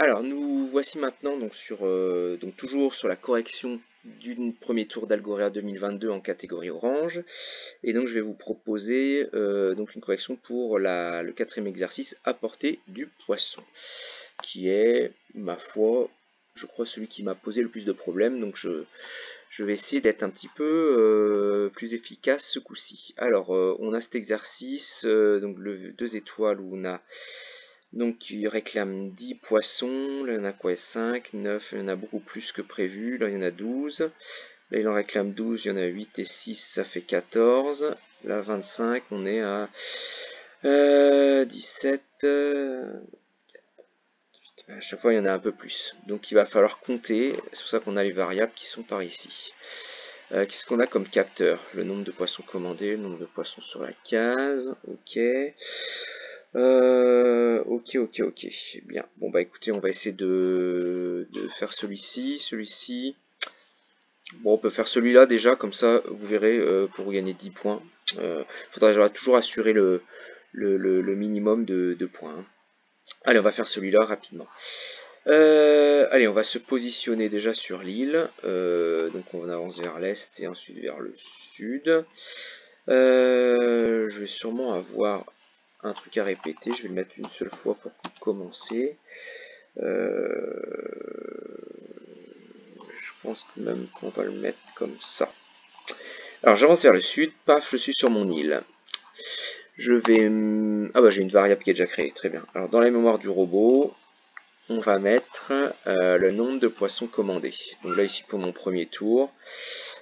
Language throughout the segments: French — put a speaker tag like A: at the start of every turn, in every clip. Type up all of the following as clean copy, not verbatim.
A: Alors nous voici maintenant donc donc toujours sur la correction du premier tour d'Algoria 2022 en catégorie orange, et donc je vais vous proposer donc une correction pour le quatrième exercice, apporter du poisson, qui est, ma foi, je crois celui qui m'a posé le plus de problèmes. Donc je vais essayer d'être un petit peu plus efficace ce coup-ci. Alors on a cet exercice, donc le 2 étoiles, où on a donc il réclame 10 poissons. Là il y en a quoi, 5, 9, il y en a beaucoup plus que prévu. Là il y en a 12. Là il en réclame 12, il y en a 8 et 6, ça fait 14. Là 25, on est à 17. À chaque fois il y en a un peu plus. Donc il va falloir compter. C'est pour ça qu'on a les variables qui sont par ici. Qu'est-ce qu'on a comme capteur? Le nombre de poissons commandés, le nombre de poissons sur la case. Ok. Ok. Bien. Bon bah écoutez, on va essayer de faire celui-ci. Bon, on peut faire celui-là déjà, comme ça vous verrez, pour gagner 10 points. Faudra toujours assurer le minimum de points, hein. Allez, on va faire celui-là rapidement. Allez, on va se positionner déjà sur l'île. Donc on avance vers l'est et ensuite vers le sud. Je vais sûrement avoir un truc à répéter. Je vais le mettre une seule fois pour commencer. Je pense même qu'on va le mettre comme ça. Alors j'avance vers le sud. Paf, je suis sur mon île. Je vais... Ah bah j'ai une variable qui est déjà créée. Très bien. Alors dans la mémoire du robot, on va mettre le nombre de poissons commandés. Donc là ici pour mon premier tour,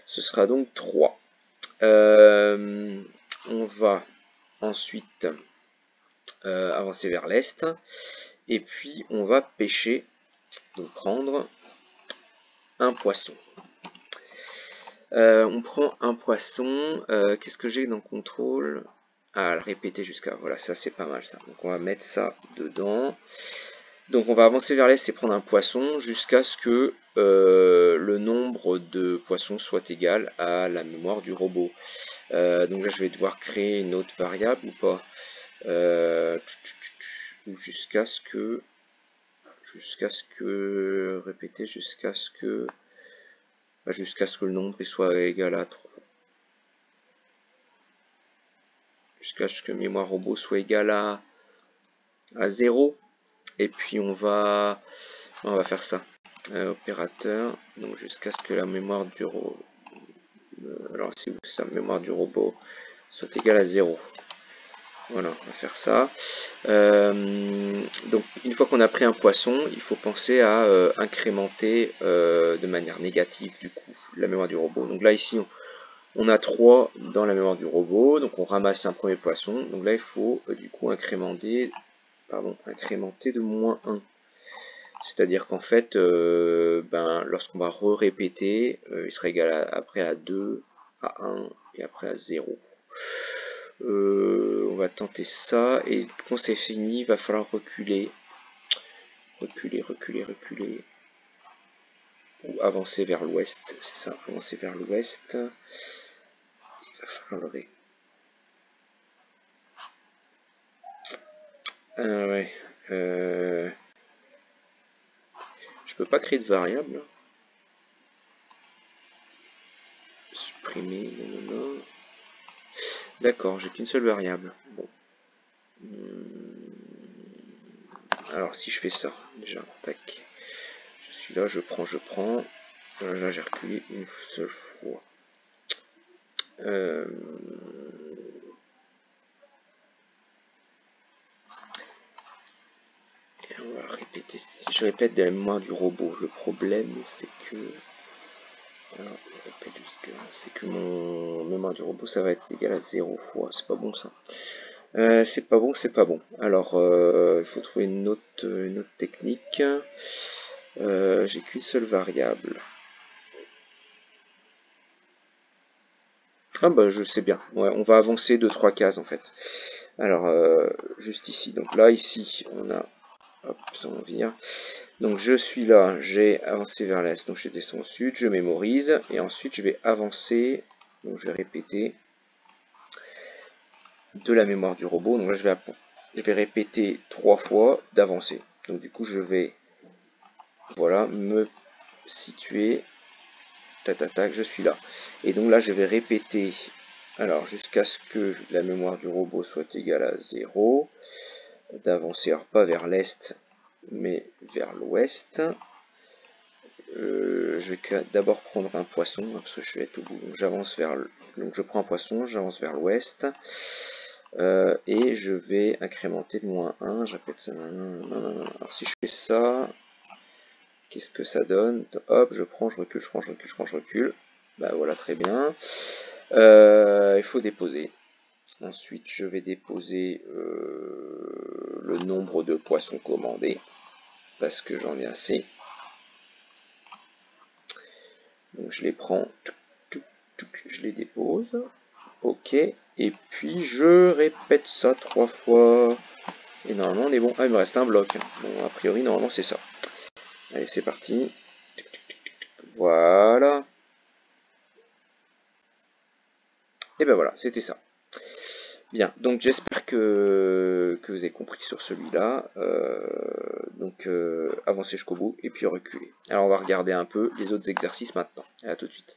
A: ce sera donc 3. On va ensuite avancer vers l'est, et puis on va pêcher, donc prendre un poisson. On prend un poisson, qu'est-ce que j'ai dans contrôle? Ah, le répéter jusqu'à... Voilà, ça c'est pas mal ça. Donc on va mettre ça dedans. Donc on va avancer vers l'est et prendre un poisson jusqu'à ce que le nombre de poissons soit égal à la mémoire du robot. Donc là je vais devoir créer une autre variable ou pas, ou jusqu'à ce que répéter jusqu'à ce que le nombre soit égal à 3. Jusqu'à ce que mémoire robot soit égal à 0. Et puis on va faire ça. Opérateur, donc jusqu'à ce que la mémoire du robot, alors si sa mémoire du robot soit égale à 0. Voilà, on va faire ça. Donc une fois qu'on a pris un poisson, il faut penser à incrémenter de manière négative du coup la mémoire du robot. Donc là ici on a 3 dans la mémoire du robot, donc on ramasse un premier poisson. Donc là il faut du coup incrémenter de moins 1. C'est-à-dire qu'en fait, lorsqu'on va répéter, il sera égal après à 2, à 1 et après à 0. On va tenter ça, et quand c'est fini, il va falloir reculer. Ou avancer vers l'ouest, c'est ça, avancer vers l'ouest. Il va falloir le ouais. Je peux pas créer de variable. Supprimer, non. D'accord, j'ai qu'une seule variable. Bon. Alors si je fais ça, déjà, tac. Je suis là, je prends. Là j'ai reculé une seule fois. Et on va répéter. Si je répète de la mémoire du robot, le problème c'est que... Alors, c'est que mon mémoire du robot ça va être égal à 0 fois. C'est pas bon ça. C'est pas bon. Alors, il faut trouver une autre technique. J'ai qu'une seule variable. Ah bah je sais bien. Ouais, on va avancer de 3 cases en fait. Alors, juste ici. Donc là, ici, on a... Hop, on vire. Donc je suis là, j'ai avancé vers l'est, donc je descends au sud, je mémorise, et ensuite je vais avancer, donc je vais répéter de la mémoire du robot. Donc là je vais répéter 3 fois d'avancer. Donc du coup je vais voilà, me situer, tac, je suis là. Et donc là, je vais répéter, alors jusqu'à ce que la mémoire du robot soit égale à 0, d'avancer, alors pas vers l'est, mais vers l'ouest. Je vais d'abord prendre un poisson, parce que je vais être au bout. Donc j'avance vers donc je prends un poisson, j'avance vers l'ouest. Et je vais incrémenter de -1. Je répète ça. Alors si je fais ça, qu'est-ce que ça donne? Hop, je prends, je recule, je prends, je recule, je prends, je recule. Bah voilà, très bien. Il faut déposer. Ensuite, je vais déposer le nombre de poissons commandés, parce que j'en ai assez. Donc je les prends, je les dépose. Ok, et puis je répète ça 3 fois. Et normalement on est bon. Ah, il me reste un bloc. Bon, a priori, normalement c'est ça. Allez, c'est parti. Voilà. Et ben voilà, c'était ça. Bien, donc j'espère que vous avez compris sur celui-là. Donc avancez jusqu'au bout et puis reculer. Alors on va regarder un peu les autres exercices maintenant. À tout de suite.